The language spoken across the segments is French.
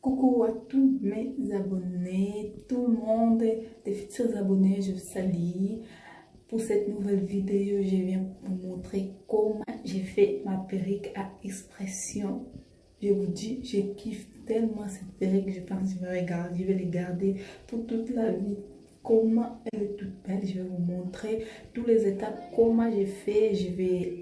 Coucou à tous mes abonnés, tout le monde, des futurs abonnés, je vous salue. Pour cette nouvelle vidéo, je viens vous montrer comment j'ai fait ma perruque à expression. Je vous dis, je kiffe tellement cette perruque, je pense que je vais les garder pour toute la vie. Comment elle est toute belle, je vais vous montrer toutes les étapes, comment j'ai fait.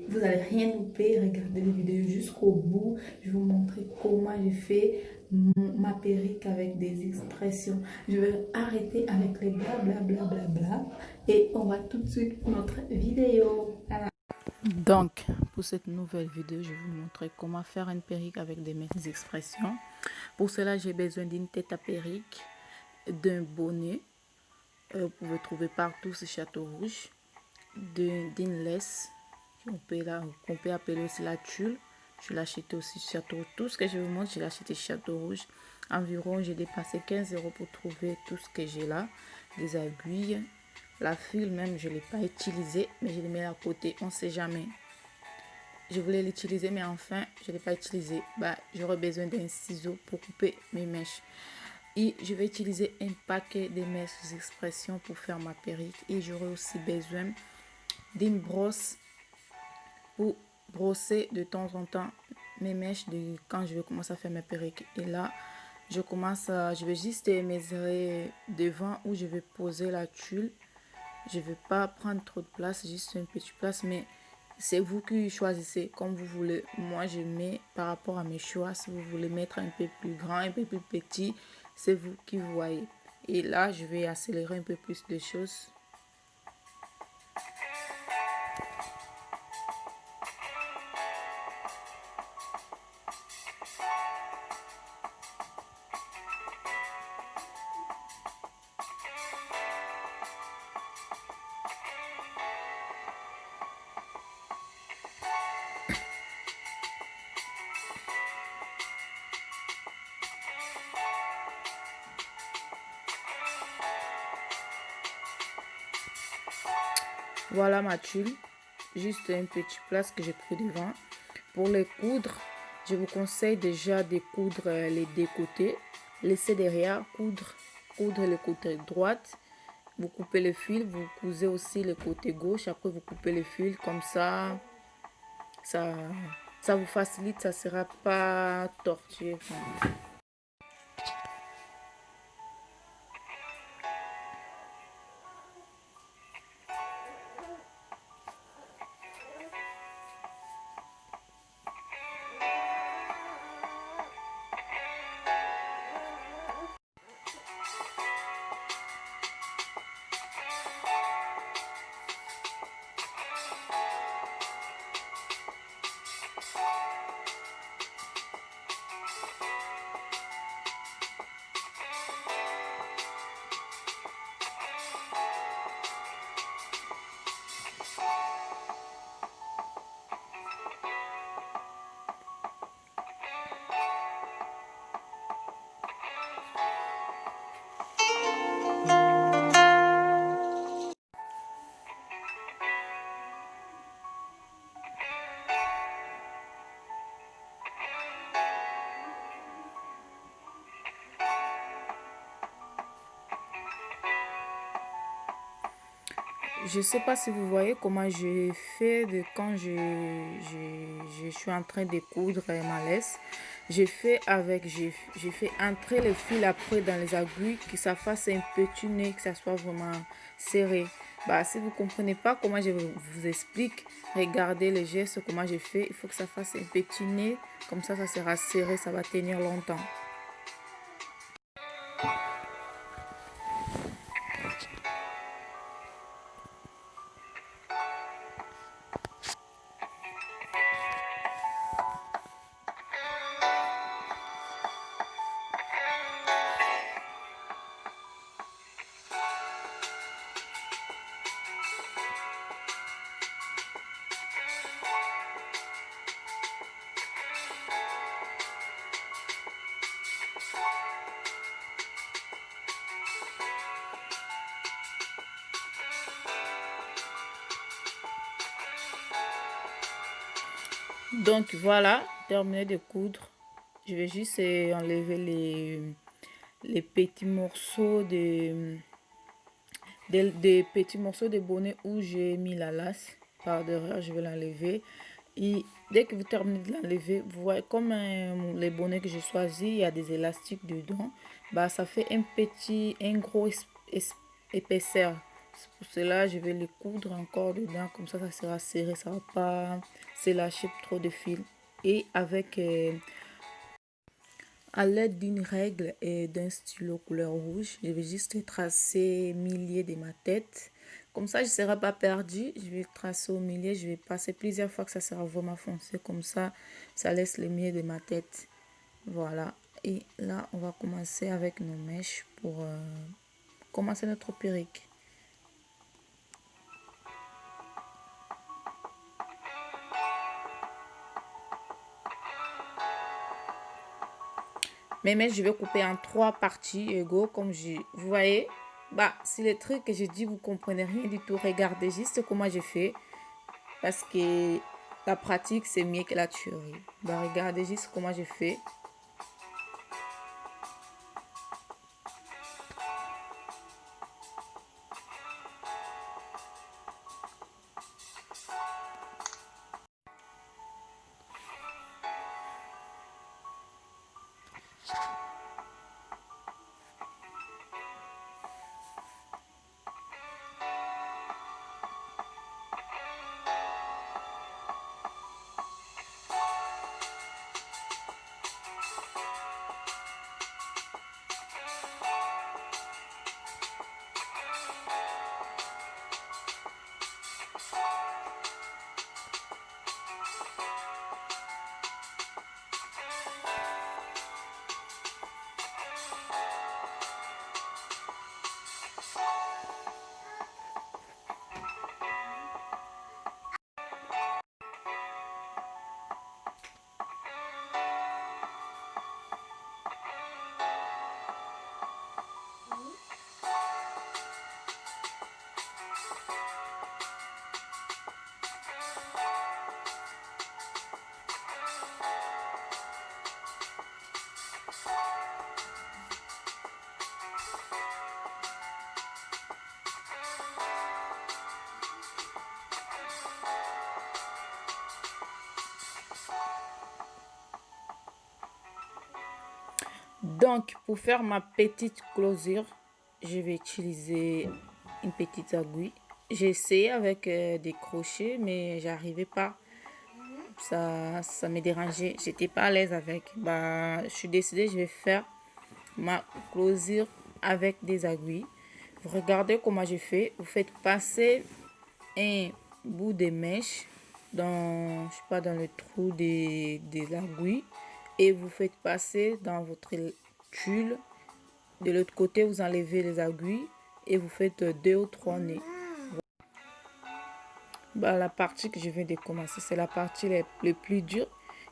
Vous n'allez rien louper, regardez les vidéos jusqu'au bout. Je vais vous montrer comment j'ai fait ma perruque avec des expressions. Je vais arrêter avec les bla et on va tout de suite pour notre vidéo. Voilà. Donc, pour cette nouvelle vidéo, je vais vous montrer comment faire une perruque avec des expressions. Pour cela, j'ai besoin d'une tête à perruque, d'un bonnet. Vous pouvez trouver partout ce Château Rouge, d'une laisse qu'on peut appeler aussi la tulle. Je l'ai acheté aussi Château Rouge. Tout ce que je vous montre, je l'ai acheté Château Rouge. Environ, j'ai dépassé 15 € pour trouver tout ce que j'ai là. Des aiguilles. La fil même, je ne l'ai pas utilisée, mais je l'ai mis à côté. On ne sait jamais. Je voulais l'utiliser, mais enfin, je ne l'ai pas utilisé. J'aurais besoin d'un ciseau pour couper mes mèches. Et je vais utiliser un paquet de mèches d'expression pour faire ma perruque. Et j'aurai aussi besoin d'une brosse pour brosser de temps en temps mes mèches quand je vais commencer à faire ma perruque. Et là, je vais juste mesurer devant où je vais poser la tulle. Je ne vais pas prendre trop de place, juste une petite place, mais c'est vous qui choisissez comme vous voulez. Moi, je mets par rapport à mes choix. Si vous voulez mettre un peu plus grand, un peu plus petit, c'est vous qui voyez. Et là, je vais accélérer un peu plus de choses. Voilà ma tulle, juste une petite place que j'ai pris devant. Pour les coudre, je vous conseille déjà de coudre les deux côtés. Laissez derrière, coudre le côté droite. Vous coupez le fil, vous cousez aussi le côté gauche. Après, vous coupez le fil comme ça vous facilite, ça ne sera pas tortueux. Je ne sais pas si vous voyez comment je fais quand je suis en train de coudre ma laisse. J'ai fait entrer le fil après dans les aiguilles, que ça fasse un petit nez, que ça soit vraiment serré. Si vous ne comprenez pas comment je vous explique, regardez les gestes, comment j'ai fait. Il faut que ça fasse un petit nez, comme ça sera serré, ça va tenir longtemps. Donc voilà, terminé de coudre. Je vais juste enlever les petits morceaux des petits morceaux de bonnet où j'ai mis la lace par derrière. Je vais l'enlever. Et dès que vous terminez de l'enlever, vous voyez comme les bonnets que j'ai choisi, il y a des élastiques dedans. Bah, ça fait un gros épaisseur. Pour cela, je vais les coudre encore dedans. Comme ça sera serré. Ça va pas se lâcher trop de fil. Et avec à l'aide d'une règle et d'un stylo couleur rouge, je vais juste tracer milieu de ma tête. Comme ça, je ne serai pas perdue. Je vais tracer au milieu. Je vais passer plusieurs fois que ça sera vraiment foncé. Comme ça laisse le milieu de ma tête. Voilà. Et là, on va commencer avec nos mèches pour commencer notre perruque. Mes mèches, je vais couper en 3 parties égaux. Comme vous voyez, bah, si les trucs que je dis, vous comprenez rien du tout, regardez juste comment j'ai fait. Parce que la pratique, c'est mieux que la théorie. Bah, regardez juste comment j'ai fait. Donc, pour faire ma petite closure, je vais utiliser une petite aiguille. J'ai essayé avec des crochets, mais j'arrivais pas. Ça me dérangeait. J'étais pas à l'aise avec. Bah, je suis décidée, je vais faire ma closure avec des aiguilles. Vous regardez comment je fais. Vous faites passer un bout de mèche dans, je sais pas, dans le trou des aiguilles et vous faites passer dans votre tulle. De l'autre côté, vous enlevez les aiguilles et vous faites 2 ou 3 nœuds. Bah, la partie que je viens de commencer, c'est la partie le plus dure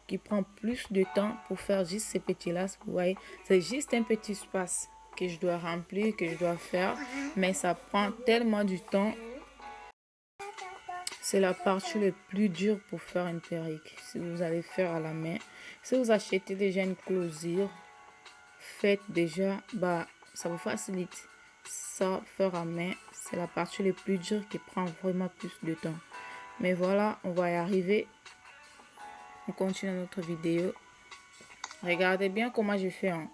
qui prend plus de temps pour faire juste ces petits laces. Vous voyez, c'est juste un petit espace que je dois remplir, que je dois faire, mais ça prend tellement du temps. C'est la partie la plus dure pour faire une perruque. Si vous allez faire à la main, si vous achetez déjà une closure, faites déjà, bah, ça vous facilite. Ça, faire à main, c'est la partie la plus dure qui prend vraiment plus de temps. Mais voilà, on va y arriver. On continue notre vidéo. Regardez bien comment je fais. Hein.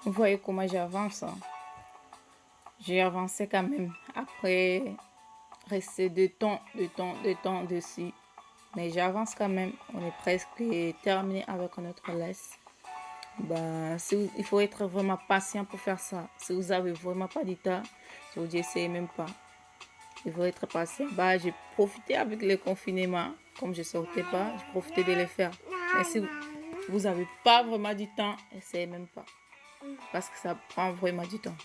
Vous voyez comment j'avance, hein? J'ai avancé quand même. Après, rester de temps dessus. Mais j'avance quand même. On est presque terminé avec notre laisse. Ben, il faut être vraiment patient pour faire ça. Si vous avez vraiment pas de temps, je vous dis, essayez même pas. Il faut être patient. Bah, j'ai profité avec le confinement. Comme je sortais pas, j'ai profité de le faire. Mais si vous n'avez pas vraiment du temps, essayez même pas. Parce que ça prend vraiment du temps.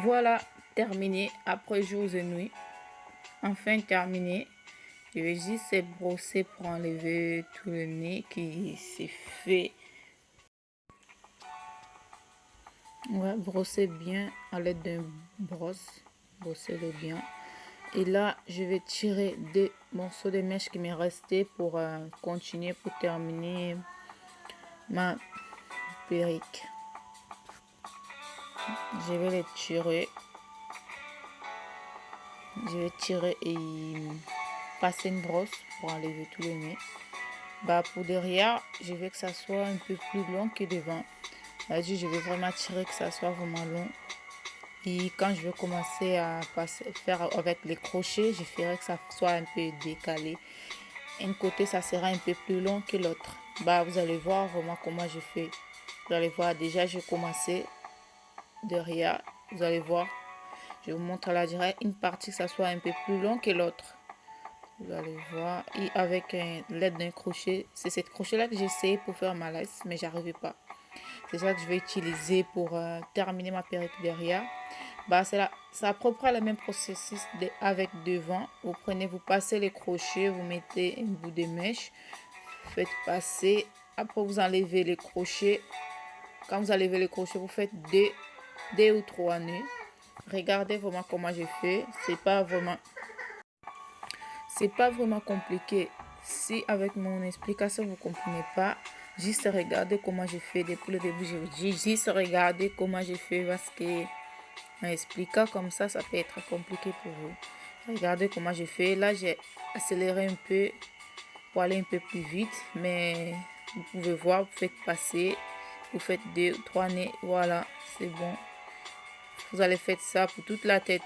Voilà, terminé après jours et nuits. Enfin terminé. Je vais juste brosser pour enlever tout le nez qui s'est fait. On va brosser bien à l'aide d'un brosse. Brosser-le bien. Et là, je vais tirer des morceaux de mèche qui m'est resté pour continuer, pour terminer ma perruque. Je vais les tirer. Je vais tirer et passer une brosse pour enlever tout le nez. Bah, pour derrière, je veux que ça soit un peu plus long que devant. Là-dessus, je vais vraiment tirer que ça soit vraiment long. Et quand je vais commencer à faire avec les crochets, je ferai que ça soit un peu décalé. Un côté, ça sera un peu plus long que l'autre. Bah, vous allez voir vraiment comment je fais. Vous allez voir, déjà, j'ai commencé derrière. Vous allez voir, je vous montre là, je dirais une partie, que ça soit un peu plus long que l'autre. Vous allez voir. Et avec l'aide d'un crochet, c'est cette crochet là que j'ai essayé pour faire ma laisse, mais j'arrivais pas. déjà que je vais utiliser pour terminer ma perruque derrière. Bah, c'est à peu près le même processus avec devant. Vous prenez, vous passez les crochets, vous mettez un bout de mèche, faites passer. Après, vous enlevez les crochets. Quand vous enlevez les crochets, vous faites deux ou trois nœuds. Regardez vraiment comment j'ai fait. C'est pas vraiment compliqué. Si avec mon explication vous comprenez pas, juste regardez comment j'ai fait depuis le début. J'ai juste regardé comment j'ai fait parce que en expliquant comme ça peut être compliqué pour vous. Regardez comment j'ai fait. Là, j'ai accéléré un peu pour aller un peu plus vite, mais vous pouvez voir, vous faites passer, vous faites deux ou trois nez, voilà, c'est bon. Vous allez faire ça pour toute la tête.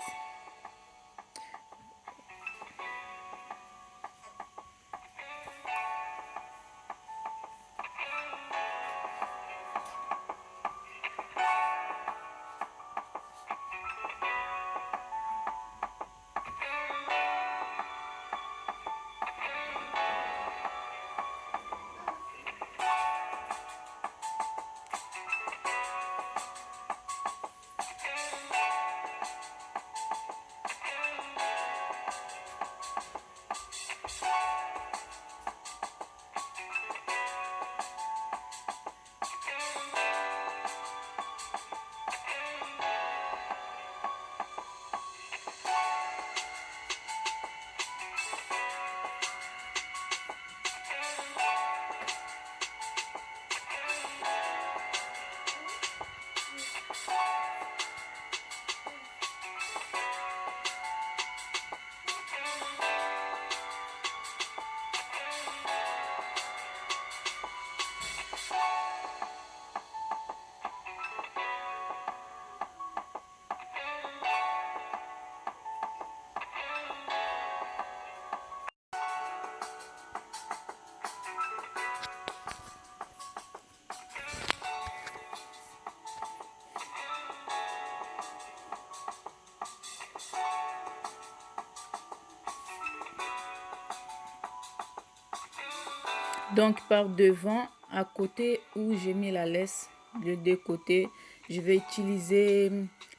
Donc par devant, à côté où j'ai mis la laisse, de deux côtés, je vais utiliser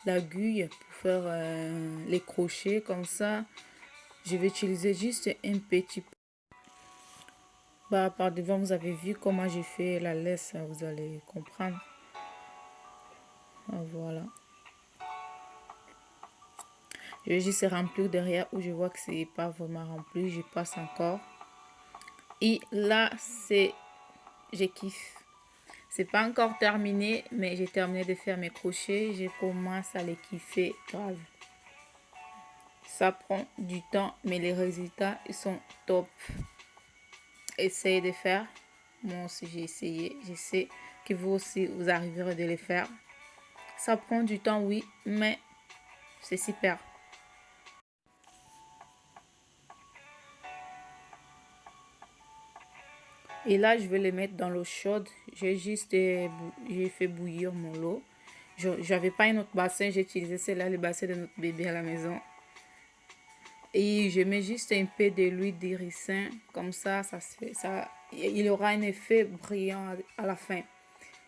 l'aiguille pour faire les crochets comme ça. Je vais utiliser juste un petit peu. Bah, par devant, vous avez vu comment j'ai fait la laisse, vous allez comprendre. Voilà. Je vais juste remplir derrière où je vois que c'est pas vraiment rempli. Je passe encore. Et là, je kiffe. C'est pas encore terminé, mais j'ai terminé de faire mes crochets. Je commence à les kiffer grave. Ça prend du temps, mais les résultats ils sont top. Essayez de faire. Moi aussi j'ai essayé. Je sais que vous aussi vous arriverez de les faire. Ça prend du temps, oui, mais c'est super. Et là, je vais les mettre dans l'eau chaude. J'ai fait bouillir mon eau. J'avais pas un autre bassin, j'ai utilisé celle-là, le bassin de notre bébé à la maison. Et je mets juste un peu de l'huile de ricin, comme ça il aura un effet brillant à la fin.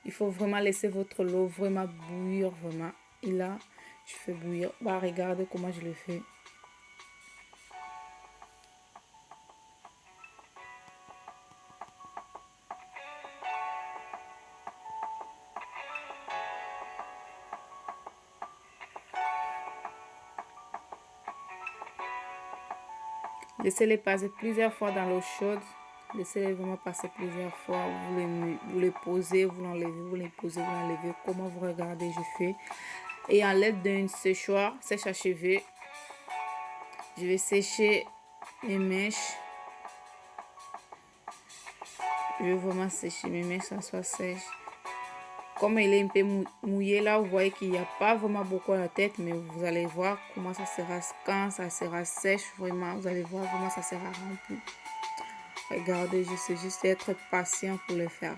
Il faut vraiment laisser votre eau vraiment bouillir, vraiment. Et là, je fais bouillir. Bah, regardez comment je le fais. Laissez-les passer plusieurs fois dans l'eau chaude. Laissez-les vraiment passer plusieurs fois. Vous les posez, vous l'enlevez, vous les posez, vous l'enlevez. Comment vous regardez, je fais. Et en l'aide d'un séchoir, sèche à cheveux, je vais sécher mes mèches. Je vais vraiment sécher mes mèches, ça soit sèche. Comme elle est un peu mouillée là, vous voyez qu'il n'y a pas vraiment beaucoup à la tête, mais vous allez voir comment ça sera quand ça sera sèche. Vraiment, vous allez voir comment ça sera rempli. Regardez, je sais juste être patient pour le faire.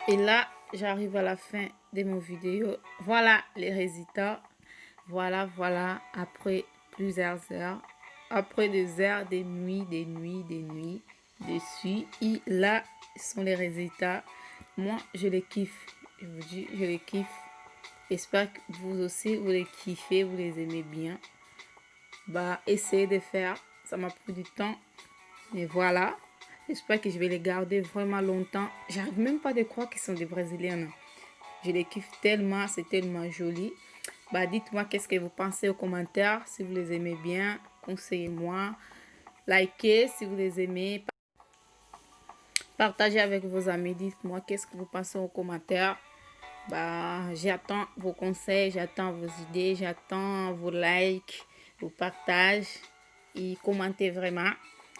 Et là, j'arrive à la fin de mon vidéo. Voilà les résultats. Voilà, après plusieurs heures, après des heures, des nuits dessus. Et là, ce sont les résultats. Moi, je les kiffe. Je vous dis, je les kiffe. J'espère que vous aussi, vous les kiffez, vous les aimez bien. Bah, essayez de faire. Ça m'a pris du temps. Mais voilà. J'espère que je vais les garder vraiment longtemps. J'arrive même pas de croire qu'ils sont des Brésiliens. Je les kiffe tellement, c'est tellement joli. Bah, dites-moi qu'est-ce que vous pensez aux commentaires. Si vous les aimez bien, conseillez-moi. Likez si vous les aimez. Partagez avec vos amis. Dites-moi qu'est-ce que vous pensez aux commentaires. Bah, j'attends vos conseils, j'attends vos idées, j'attends vos likes, vos partages et commentez vraiment.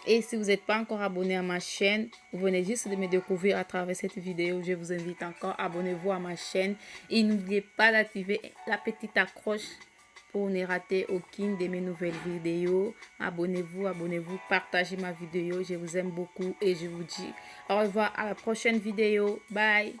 Et si vous n'êtes pas encore abonné à ma chaîne, vous venez juste de me découvrir à travers cette vidéo. Je vous invite encore, abonnez-vous à ma chaîne. Et n'oubliez pas d'activer la petite accroche pour ne rater aucune de mes nouvelles vidéos. Abonnez-vous, partagez ma vidéo. Je vous aime beaucoup et je vous dis au revoir à la prochaine vidéo. Bye!